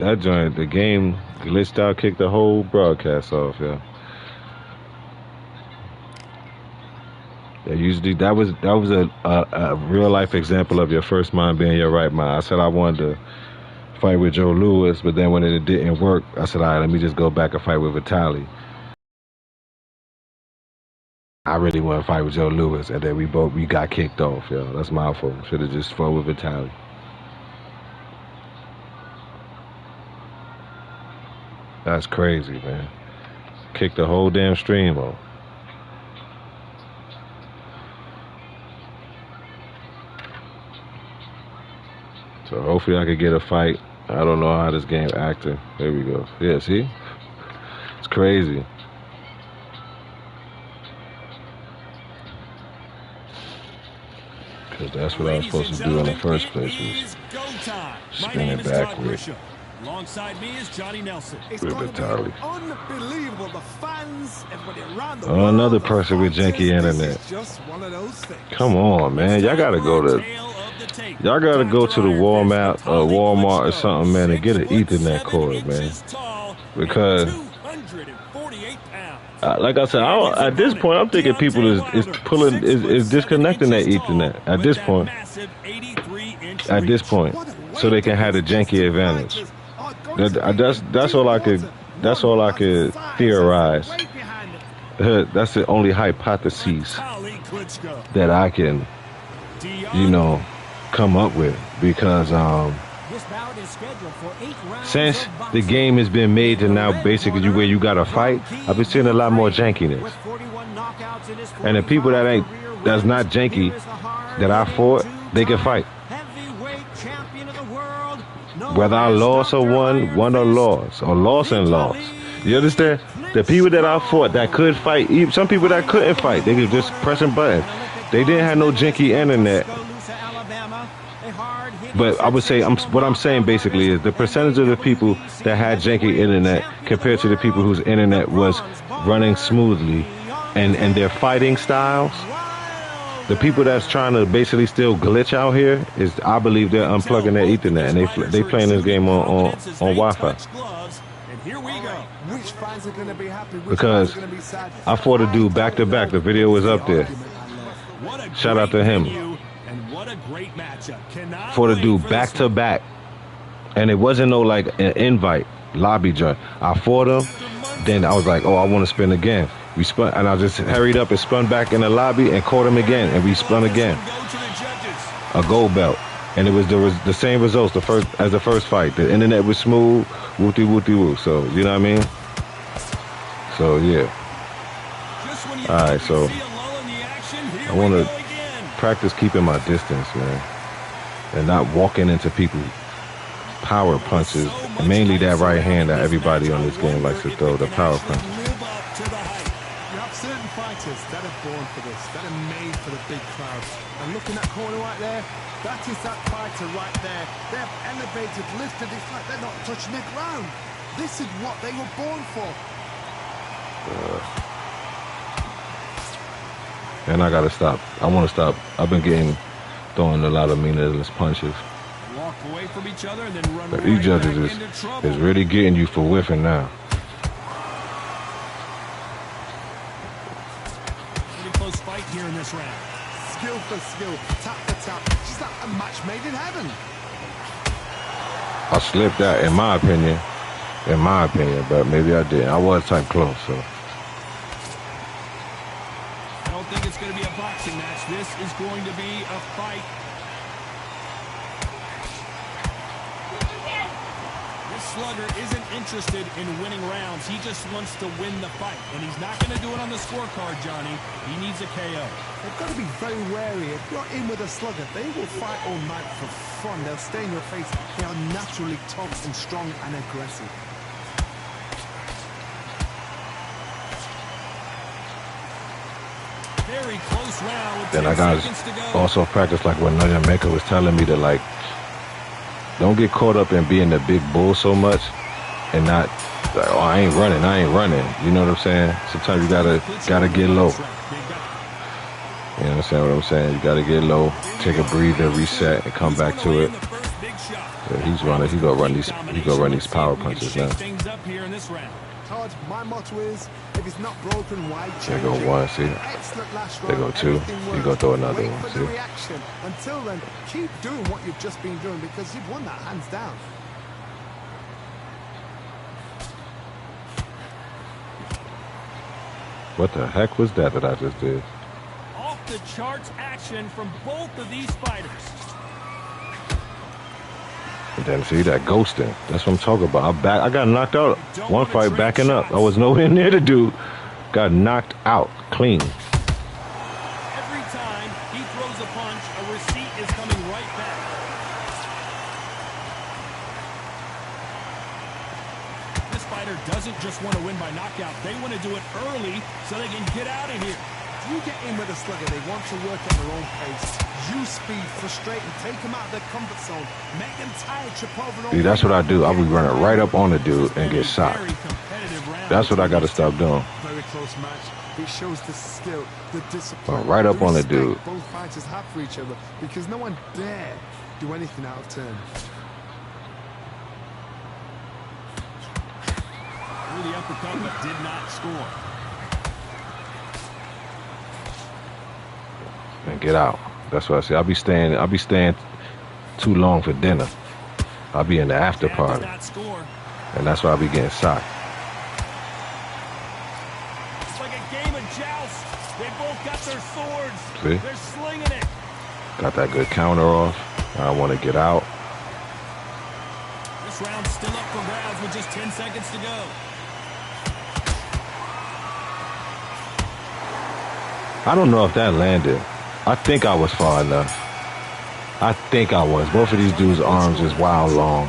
That joint, the game glitched out, kicked the whole broadcast off, yeah. Yeah, usually that was a real life example of your first mind being your right mind. I said I wanted to fight with Joe Louis, but then when it didn't work, I said, all right, let me just go back and fight with Vitaly. I really want to fight with Joe Louis, and then we got kicked off, yo. That's my fault. Should have just fought with Vitaly. That's crazy, man. Kicked the whole damn stream off. So hopefully I could get a fight. I don't know how this game acting. There we go. Yeah, see? It's crazy. Because that's what I was supposed to do in the first place, was spin it backwards. Alongside me is Johnny Nelson. It's Vitaly. Unbelievable. The fans, everybody around the world. Another person with janky internet. Just one of those things. Come on, man. Y'all gotta go to the Walmart or something, man, and get an Ethernet cord, man. Because like I said, at this point, I'm thinking people is disconnecting that Ethernet at this point. At this point, so they can have the janky advantage. That's all I could theorize. That's the only hypothesis that I can, come up with, because since the game has been made to now basically where you gotta fight, I've been seeing a lot more jankiness. And the people that's not janky that I fought, they can fight. Whether I lost or won or lost, or lost and lost. You understand? The people that I fought that could fight, even some people that couldn't fight, they could just pressing buttons. They didn't have no janky internet. But I would say, what I'm saying basically is the percentage of the people that had janky internet compared to the people whose internet was running smoothly, and their fighting styles, the people that's trying to basically still glitch out here, I believe they're unplugging their Ethernet, and they playing this game on Wi-Fi. Because I fought a dude back to back. The video was up there. Shout out to him. Fought a dude back to back, and it wasn't no like an invite lobby joint. I fought him, then I was like, oh, I want to spin again. We spun, and I just hurried up and spun back in the lobby and caught him again, and we spun again. A gold belt, and there was the same results as the first fight. The internet was smooth, wooty woo. So you know what I mean? So yeah. All right, so I want to practice keeping my distance, man, and not walking into people's power punches, and mainly that right hand that everybody on this game likes to throw, the power punch. You have certain fighters that are born for this, that are made for the big crowds. And looking at that corner right there, that is that fighter right there. They're elevated, lifted, it's like they're not touching the ground. This is what they were born for. And I gotta stop. I want to stop. I've been throwing a lot of meaningless punches. Walk away from each other and then run but these judges is really getting you for whiffing now. Pretty close fight here in this round. Skill for skill, tap for tap. Just like a match made in heaven. I slipped that, in my opinion, but maybe I didn't. I was type close, so. I don't think it's going to be a boxing match. This is going to be a fight. This slugger isn't interested in winning rounds. He just wants to win the fight. And he's not going to do it on the scorecard, Johnny. He needs a KO. They've got to be very wary. If you're in with a slugger, they will fight all night for fun. They'll stay in your face. They are naturally tough and strong and aggressive. Very close round. Then I gotta also practice like what Noya Mecca was telling me, to like, don't get caught up in being the big bull so much and not like, oh, I ain't running. You know what I'm saying? Sometimes you gotta get low. You understand what I'm saying? You gotta get low, take a breather, reset, and come back to it. Yeah, he's running. He gonna run these. He gonna run these power punches now. Things up here in this round. Todd, my motto is, if it's not broken, why There change go it? one. See, Excellent last there go round, two. everything He works. gonna throw another Wait one. for the See, reaction. Until then, keep doing what you've just been doing because you've won that hands down. what the heck was that I just did? Off the charts action from both of these fighters. And then see that ghosting. That's what I'm talking about. I got knocked out. One fight backing up. I was nowhere near the dude. Got knocked out clean. Every time he throws a punch, a receipt is coming right back. This fighter doesn't just want to win by knockout. They want to do it early so they can get out of here. You get in with a slugger, they want to work at their own pace. Use speed, frustrate them, take them out of their comfort zone, make them tired, trip over. See, that's what I do. I'll be running right up on the dude and get shot. Very competitive round. That's what I got to stop doing. Very close match. It shows the skill, the discipline, Right up on the respect dude. both fighters have for each other because no one dare do anything out of turn. Threw the uppercut but did not score. And get out. That's what I say. I'll be staying too long for dinner. I'll be in the after That party. does not score. And that's why I'll be getting shot. It's like a game of joust. They both got their swords. See? They're slinging it. Got that good counter off. I want to get out. This round's still up for grabs with just 10 seconds to go. I don't know if that landed. I think I was far enough. I think I was. Both of these dudes' arms is wild long.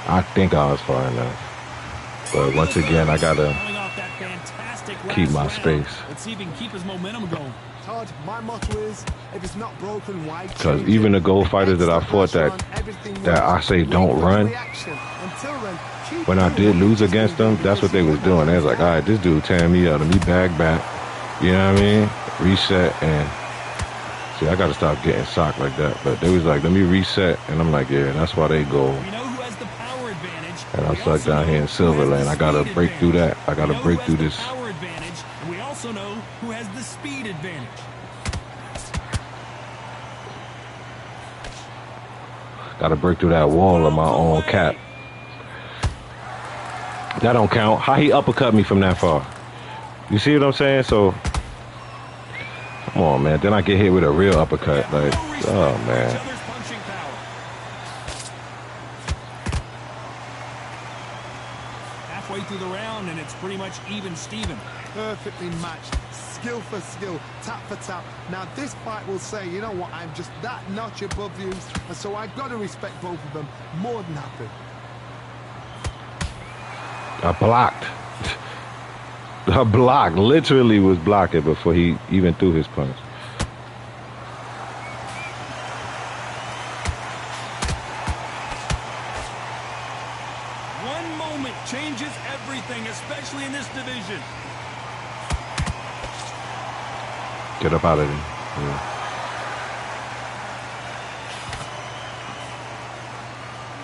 I think I was far enough. But once again, I got to Coming off that fantastic keep last my round. space. Let's see if he can keep his momentum going. Todd, my motto is, if it's not broken, why change Because it? even the gold fighters that I fought that I say don't run, when I did lose against them, that's what they was doing. They was like, all right, this dude tearing me out. Let me bag back. You know what I mean? Reset and... See, I got to stop getting socked like that. But they was like, let me reset. And I'm like, yeah, that's why they go. We know who has the power advantage. And I'm We stuck also down know here in who has Silverland. the I got to speed break through that. advantage. I got We to know break who through has this. the power advantage, and we also know who has the speed advantage. Got to break through that wall of my own cap. That don't count. How he uppercut me from that far? You see what I'm saying? So, come on, man. Then I get hit with a real uppercut. Like, oh, man. Halfway through the round, and it's pretty much even Steven. Perfectly matched, skill for skill, tap for tap. Now this fight will say, you know what, I'm just that notch above you, and so I've got to respect both of them. More than happy. I blocked. I blocked. Literally was blocking before he even threw his punch. One moment changes everything, especially in this division. Get up out of there. Yeah.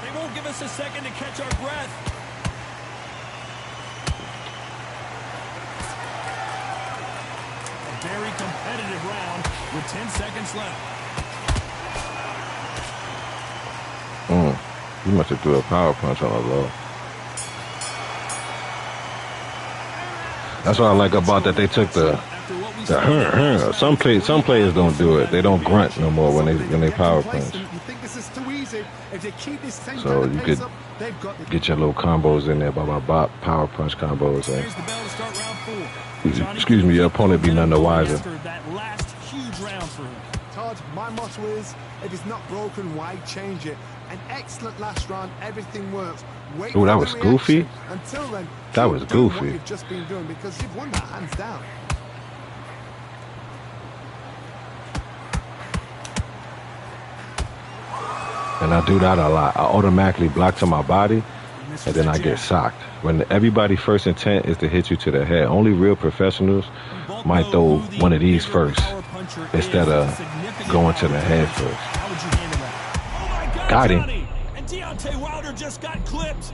They won't give us a second to catch our breath. A very competitive round with 10 seconds left. He must have threw a power punch on the low. That's what I like about that they took the some players don't do it. They don't grunt no more when they power punch. So you could get your little combos in there, bop, power punch combos. Here's the bell to start round 4. Excuse me, your opponent be none the wiser. That last huge round for him. Todd, my motto is, if it's not broken, why change it? An excellent last round, everything works. Wait Ooh, that for was the goofy. reaction. Until then, That keep was doing what goofy. you've just been doing because you've won that hands down. And I do that a lot. I automatically block to my body, and then I get socked. When everybody first intent is to hit you to the head. Only real professionals might throw one of these first instead of going to the head first. How would you handle that? Oh my God, Got him. Johnny! And Deontay Deontay Wilder just got clipped.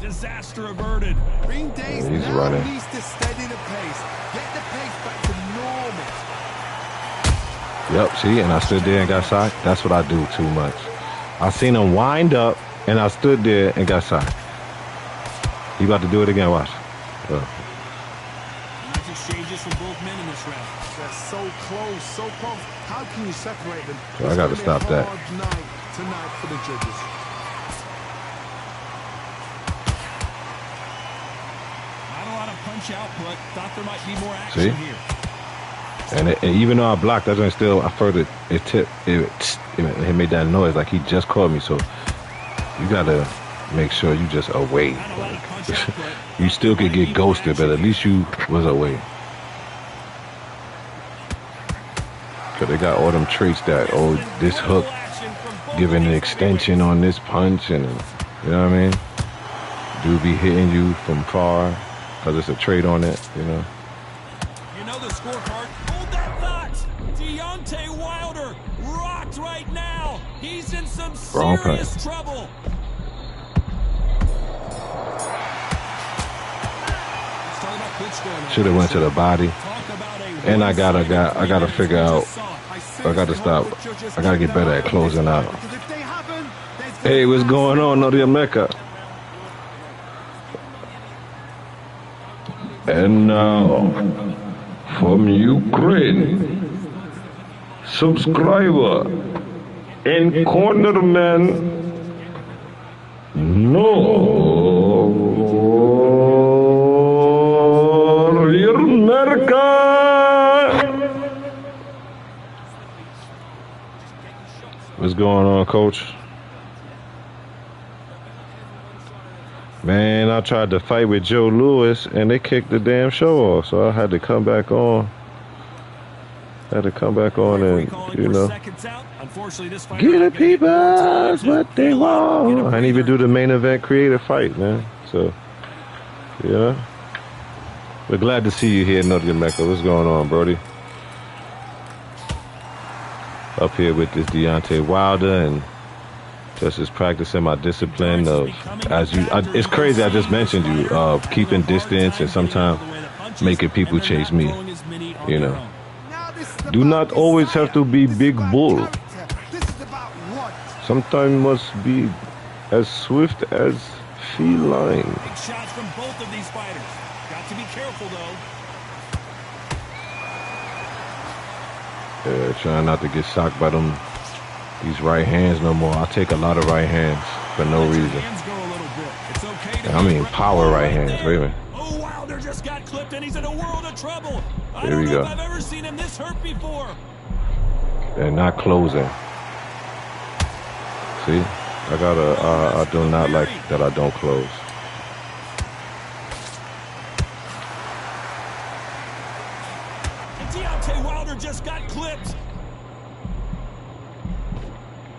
Disaster averted. Green Days He's now running. needs to steady the pace. Get the pace back to normal. Yep, see, and I stood there and got socked. That's what I do too much. I seen him wind up, and I stood there and got socked. You about to do it again, watch. Nice exchanges from both men in this round. They're so close, so close. How can you separate them? So I got to stop that. Hard night tonight for the judges. Not a lot of punch output. Thought there might be more action See? here. And even though I blocked, that joint still, I further, it tipped, it made that noise like he just caught me. So you got to make sure you just away. Not a lot of punch output. You still could get ghosted, but at least you was away. Because they got all them traits that, oh, this hook giving an extension on this punch, and you know what I mean? Dude be hitting you from far because it's a trait on it, you know? You know the scorecard. Hold that thought. Deontay Wilder rocked right now. He's in some Wrong serious punch. trouble. Should have went to the body. And I gotta figure out, I gotta stop. I gotta get better at closing out. Hey, what's going on, Nadia Mecca? And now, from Ukraine, subscriber and cornerman, America. What's going on, Coach? Man, I tried to fight with Joe Louis, and they kicked the damn show off, so I had to come back on. And, you know, give the people what they want. I didn't even do the main event creative fight, man. So, yeah. We're glad to see you here, Nadia Mecca. What's going on, Brody? Up here with this Deontay Wilder, and just is practicing my discipline of, it's crazy, I just mentioned you, keeping distance and sometimes making people chase me, you know. Do not always have to be big bull. Sometimes must be as swift as feline. Big shots from both of these fighters. Got to be careful, though. Yeah, trying not to get socked by them, these right hands no more. I take a lot of right hands for no reason. I mean power right hands. Wait a minute. Oh, Wilder just got clipped and he's in a world of trouble. Here we go. I've ever seen him this hurt before. They're not closing. See, I do not like that I don't close. And Deontay Wilder just got clipped.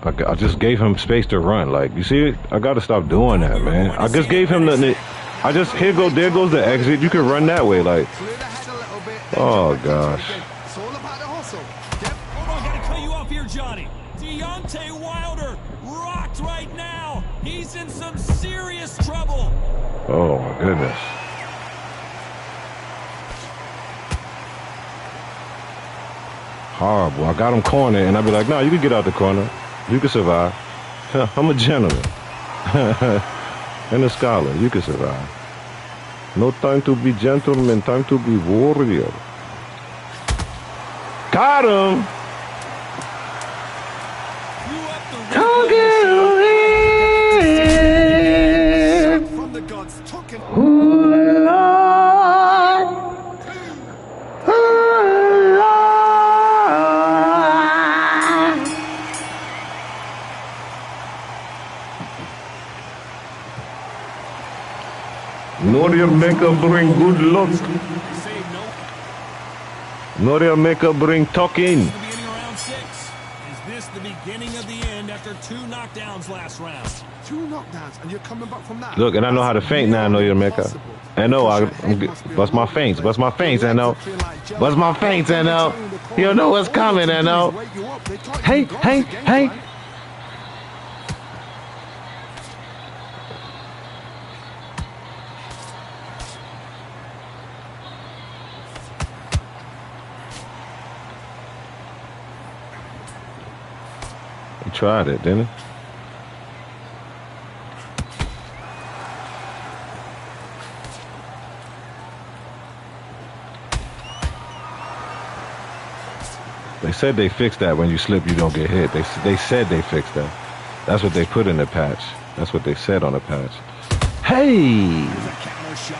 I just gave him space to run. Like, you see, I got to stop doing that, man. I just gave him there goes the exit. You can run that way, like. Oh gosh. It's all about the hustle. Hold on, gotta cut you off here, Johnny. Deontay Wilder rocked right now. He's in some serious trouble. Oh my goodness. Horrible. I got him cornered, and I'd be like, no, you can get out the corner. You can survive. I'm a gentleman. And a scholar. You can survive. No time to be gentleman, time to be warrior. Got him! From the gods, talking. Noria Maker bring good luck. Noria Maker bring talk in. The beginning of round 6. Is this the beginning of the end after 2 knockdowns last round? 2 knockdowns, and you're coming back from that. Look, and I know how to feint now, Noria Maker. I know, bust my feints, I know. Bust my feints, I know. You know what's coming, I know. Hey, hey, hey. He tried it, didn't he? They said they fixed that. When you slip, you don't get hit. They said they fixed that. That's what they put in the patch. That's what they said on the patch. Hey! There's a counter shot.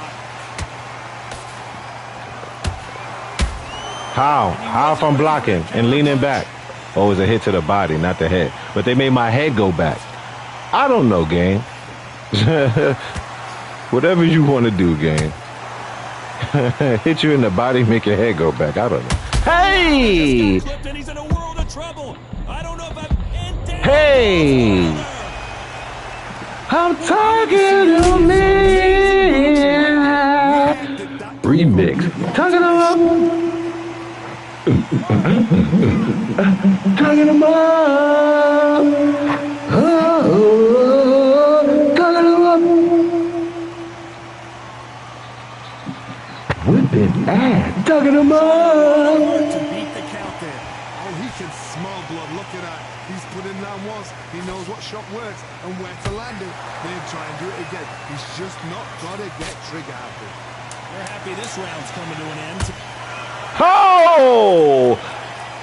How if I'm blocking and leaning back? Oh, it was a hit to the body, not the head. But they made my head go back. I don't know, game. Whatever you want to do, game. Hit you in the body, make your head go back. I don't know. Hey! He's in a world of trouble. I don't know if hey! I'm talking to me. Remix. Talking about. Talking about. Talking about. Whipping ass. Talking about. To beat the count there. Oh, he can smell blood. Look at that. He's put in that once. He knows what shot works and where to land it. Then try and do it again. He's just not got to get trigger happy. they're happy this round's coming to an end. Oh!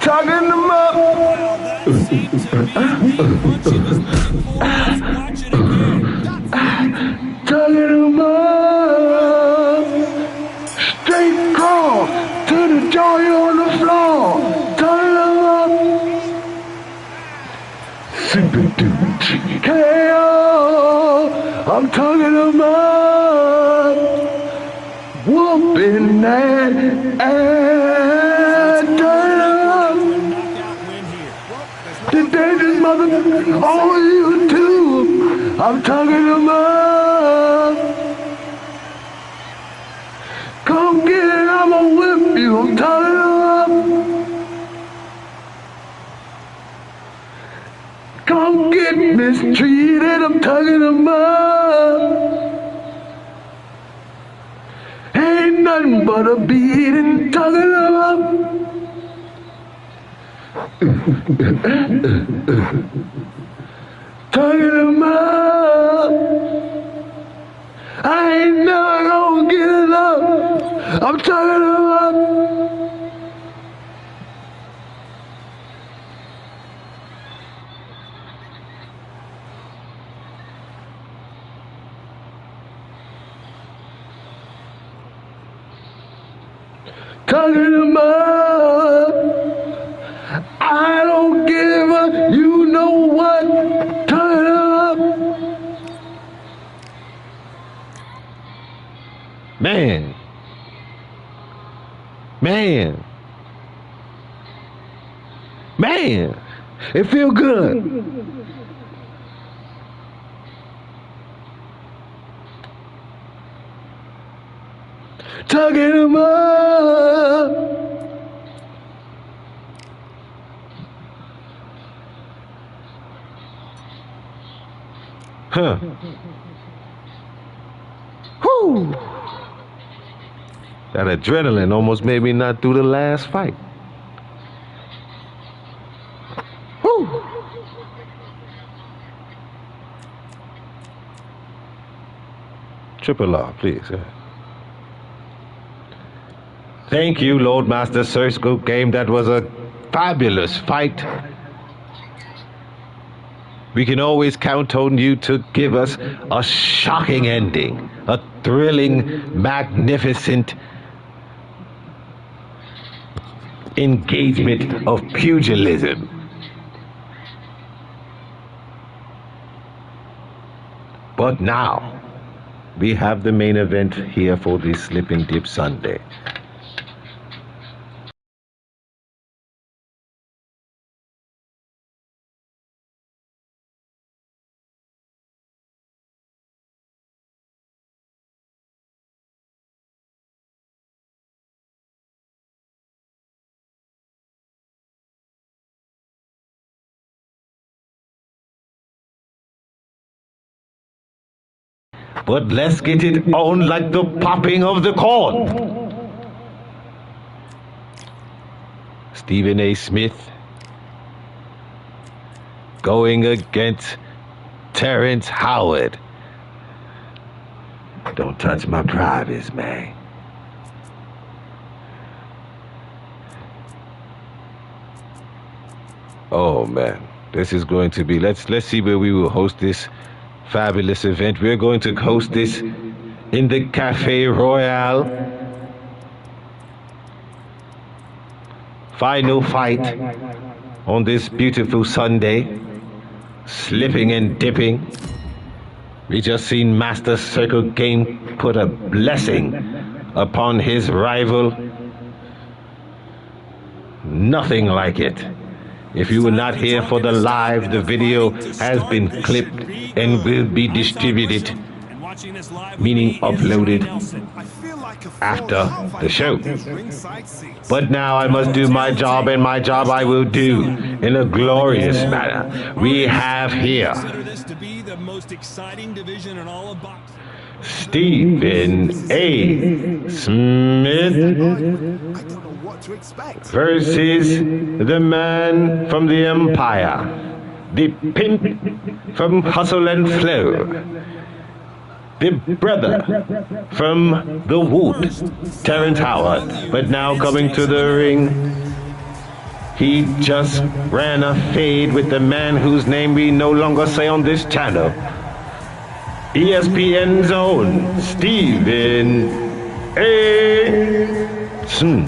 Talking them up. Well, that seemed to be punching this thing forward. Let's watch it again. Talking them up. Straight cross to the joint on the floor. Talking them up. Super dude. KO. I'm talking them up. Whooping that ass. Knockout win here. The dangerous motherfucker on YouTube. I'm talking about. Come get it, I'ma whip you. I'm talking about. Come get mistreated. I'm talking about. Ain't nothing but a beating. Talking about. Talking about. I ain't never gonna get enough. I'm talking about. Talking about. I don't give a, you know what, turn it up. Man. It feel good. Talking about. Huh. Whew. That adrenaline almost made me not do the last fight. Whew. Triple R, please. Thank you, Lord Master Search Game. That was a fabulous fight. We can always count on you to give us a shocking ending, a thrilling, magnificent engagement of pugilism. But now, we have the main event here for this Slip and Dip Sunday. But let's get it on like the popping of the corn. Stephen A. Smith going against Terrence Howard. Don't touch my privates, man. Oh man, this is going to be. Let's see where we will host this fabulous event. We're going to host this in the Cafe Royale. Final fight on this beautiful Sunday. Slipping and dipping. We just seen Master Circle Game put a blessing upon his rival. Nothing like it. If you were not here for the live, the video has been clipped and will be distributed, meaning uploaded after the show. But now I must do my job, and my job I will do in a glorious manner. We have here Stephen A. Smith versus the man from the Empire, the pimp from Hustle and Flow, the brother from the Wood, Terrence Howard. But now coming to the ring, he just ran a fade with the man whose name we no longer say on this channel. ESPN's own Stephen A. Smith.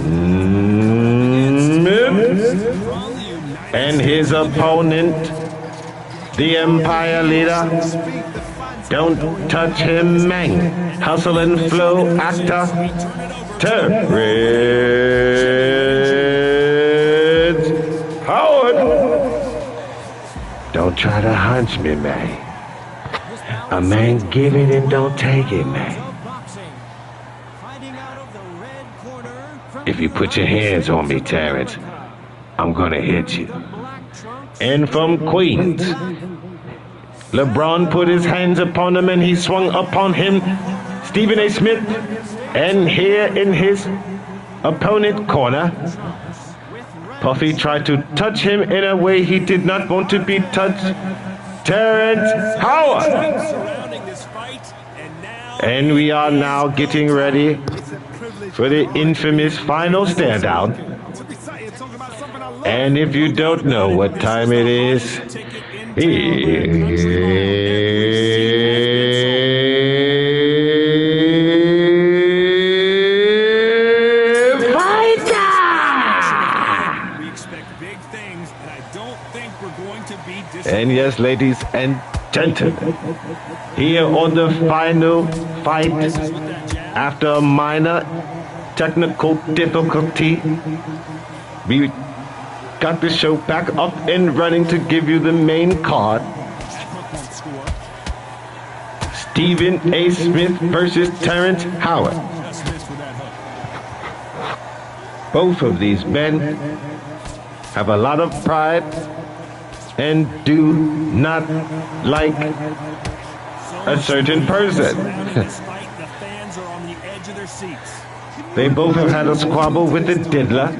And his opponent, the Empire leader, don't touch him, man. Hustle and Flow actor, Terrence Howard. Don't try to hunch me, man. A man give it and don't take it, man. If you put your hands on me, Terrence, I'm gonna hit you. And from Queens, LeBron put his hands upon him and he swung upon him, Stephen A. Smith. And here in his opponent corner, Puffy tried to touch him in a way he did not want to be touched, Terrence Howard. And we are now getting ready for the infamous final standout. And if you don't know what time it is, and yes, ladies and gentlemen, here on the final fight, after a minor technical difficulty, we got the show back up and running to give you the main card. Stephen A. Smith versus Terrence Howard. Both of these men have a lot of pride and do not like a certain person. They both have had a squabble with the Diddler,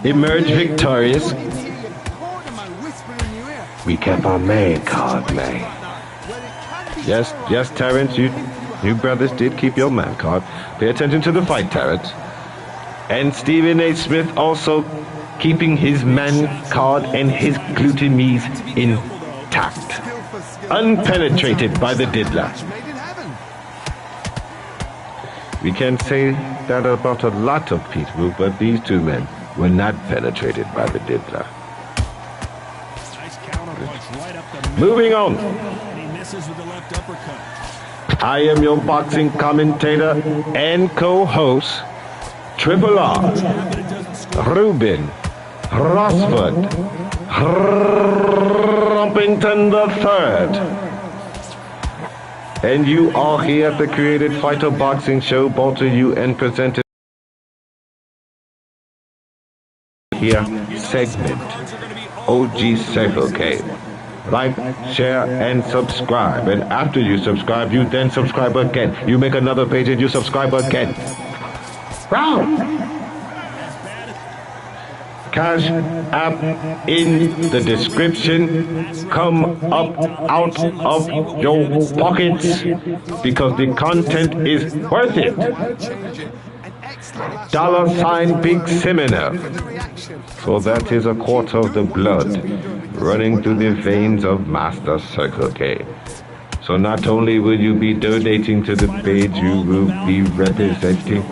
emerged victorious. We kept our main card, man. Yes, Terrence, you brothers did keep your man card. Pay attention to the fight, Terrence. And Stephen A. Smith also keeping his man card and his glutamies intact, unpenetrated by the Diddler. We can say that about a lot of people, but these two men were not penetrated by the Diddler. Moving on. I am your boxing commentator and co-host, Triple R, Ruben Rossford Rumpington III. And you are here at the Created Fighter Boxing Show, brought to you and presented here segment OGCIRCLEGAME. Like, share, and subscribe. And after you subscribe, you then subscribe again. You make another page and you subscribe again. Round. Cash App in the description. Come up out of your pockets because the content is worth it. $ Big Seminar. So that is a quarter of the blood running through the veins of Master Circle Game. So not only will you be donating to the page, you will be representing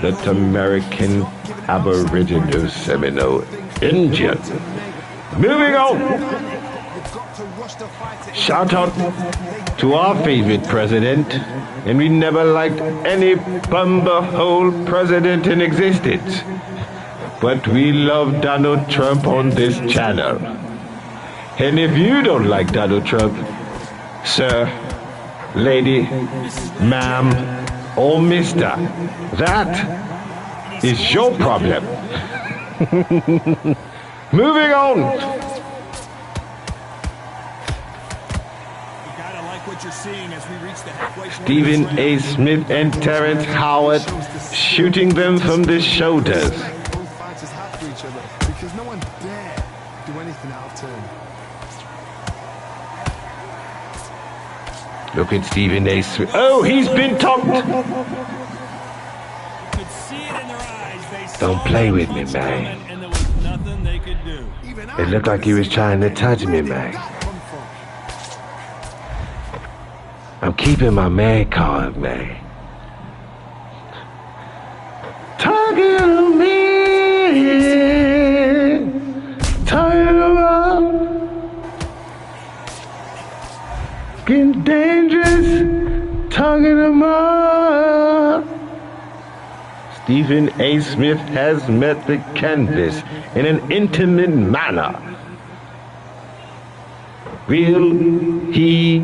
the American Aboriginal Seminole Indian. Moving on. Shout out to our favorite president, and we never liked any bumblehole president in existence. But we love Donald Trump on this channel. And if you don't like Donald Trump, sir, lady, ma'am, or mister, that is your problem. Moving on. Stephen A. Smith and Terrence Howard shooting them from the shoulders. Both fighters have for each other because no one dare do anything out of turn. Look at Stephen A. Smith. Oh, he's been topped. Don't play with me, man. It looked like he was trying to touch me, man. I'm keeping my man card, man. Talking to me, talking about getting dangerous, talking about. Stephen A. Smith has met the canvas in an intimate manner. Will he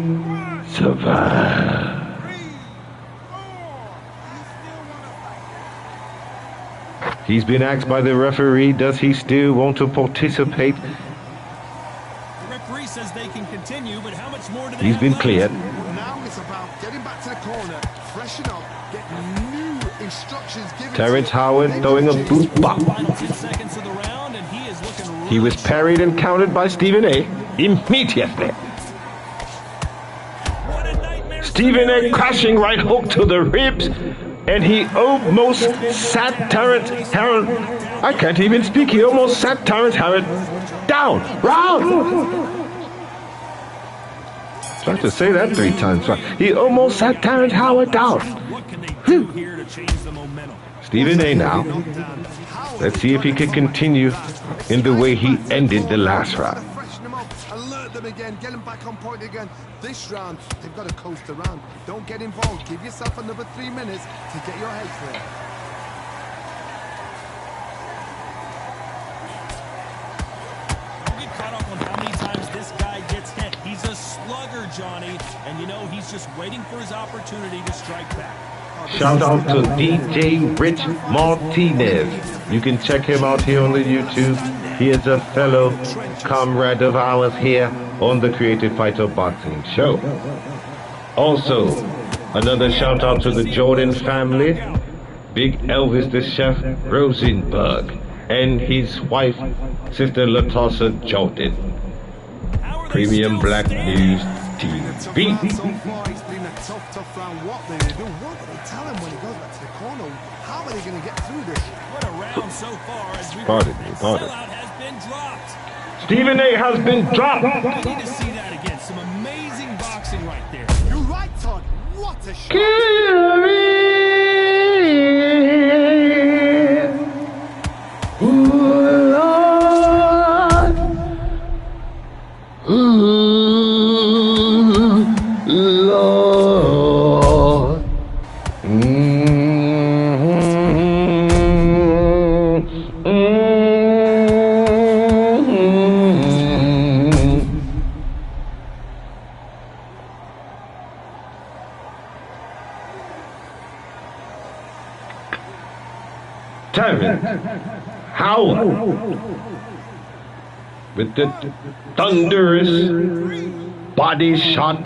survive? He's been asked by the referee, does he still want to participate? The referee says they can continue, but how much more do they He's been have cleared. Now it's about getting back to the corner, freshen up, get new instructions given. Terrence Howard throwing a boot bop. Final 10 seconds of the round, and he is looking really He was parried and countered by Stephen A. immediately. What a nightmare Stephen A. crashing right hook to the ribs, and he almost sat Terrence Howard. I can't even speak. He almost sat Terrence Howard down. Round. Tried to say that 3 times. He almost sat Terrence Howard down. What can they do here to change the momentum? Stephen A. now. Let's see if he can continue in the way he ended the last round. Freshen them up, alert them again, get them back on point again. This round, they've got to coast around. Don't get involved. Give yourself another 3 minutes to get your head clear. Don't get caught up on how many times this guy gets hit. He's a slugger, Johnny, and you know he's just waiting for his opportunity to strike back. Shout out to DJ Rich Martinez. You can check him out here on the YouTube. He is a fellow comrade of ours here on the Creative Fighter Boxing Show. Also, another shout out to the Jordan family, Big Elvis the Chef Rosenberg, and his wife, Sister Latassa Jordan. Premium Black News TV. So far, it's been a tough round. What they do? What do they tell him when he goes back to the corner? How are they going to get through this? What a round so far as we Pardon. sellout has been dropped. Stephen A. has been dropped. We need to see that again. Some amazing boxing right there. You're right, Todd. What a shot. Kill me. Ooh, Lord. Ooh, Lord. Terrence Howard with the thunderous body shot,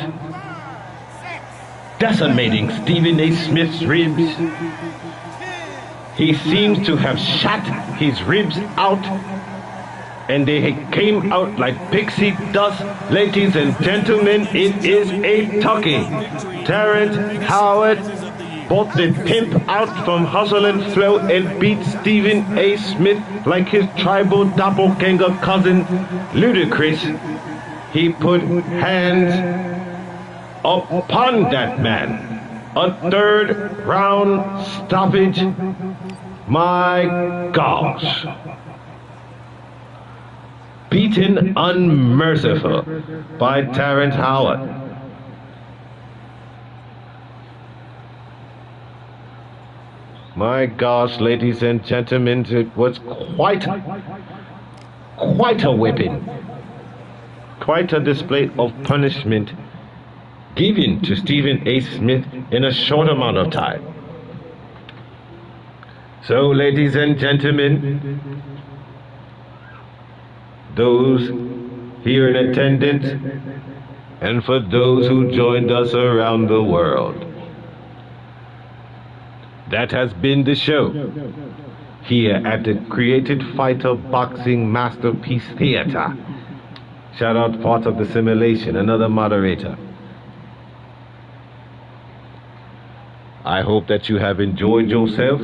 decimating Stephen A. Smith's ribs. He seems to have shot his ribs out, and they came out like pixie dust. Ladies and gentlemen, it is a tucking. Terrence Howard bought the pimp out from Hustle and Flow and beat Stephen A. Smith like his tribal doppelganger cousin Ludacris. He put hands upon that man. A third round stoppage. My gosh. Beaten unmerciful by Terrence Howard. My gosh, ladies and gentlemen, it was quite a whipping. Quite a display of punishment given to Stephen A. Smith in a short amount of time. So, ladies and gentlemen, those here in attendance, and for those who joined us around the world, that has been the show here at the Created Fighter Boxing Masterpiece Theater. Shout out part of the simulation, another moderator. I hope that you have enjoyed yourself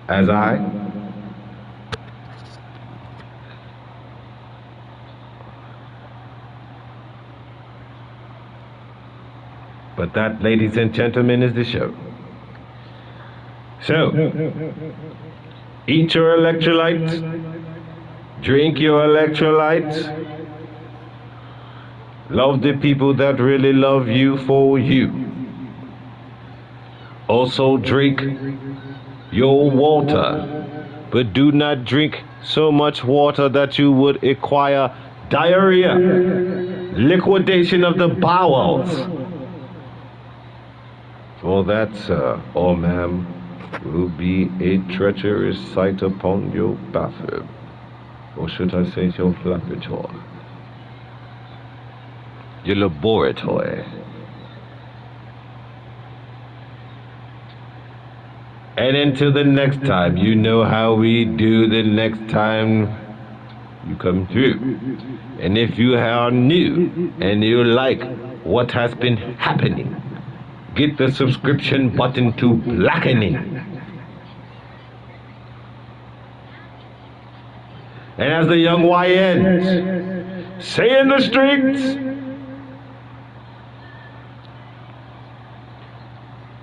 as I. But that, ladies and gentlemen, is the show. So, eat your electrolytes, drink your electrolytes, love the people that really love you for you. Also drink your water, but do not drink so much water that you would acquire diarrhea, liquidation of the bowels. For that, sir, or ma'am, will be a treacherous sight upon your bathroom, or should I say your laboratory, your laboratory. And until the next time, you know how we do the next time you come through. And if you are new and you like what has been happening, get the subscription button to blackening. And as the young YNs say in the streets,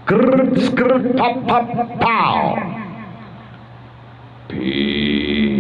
grr, skrr, pop, pop, pow. Peace.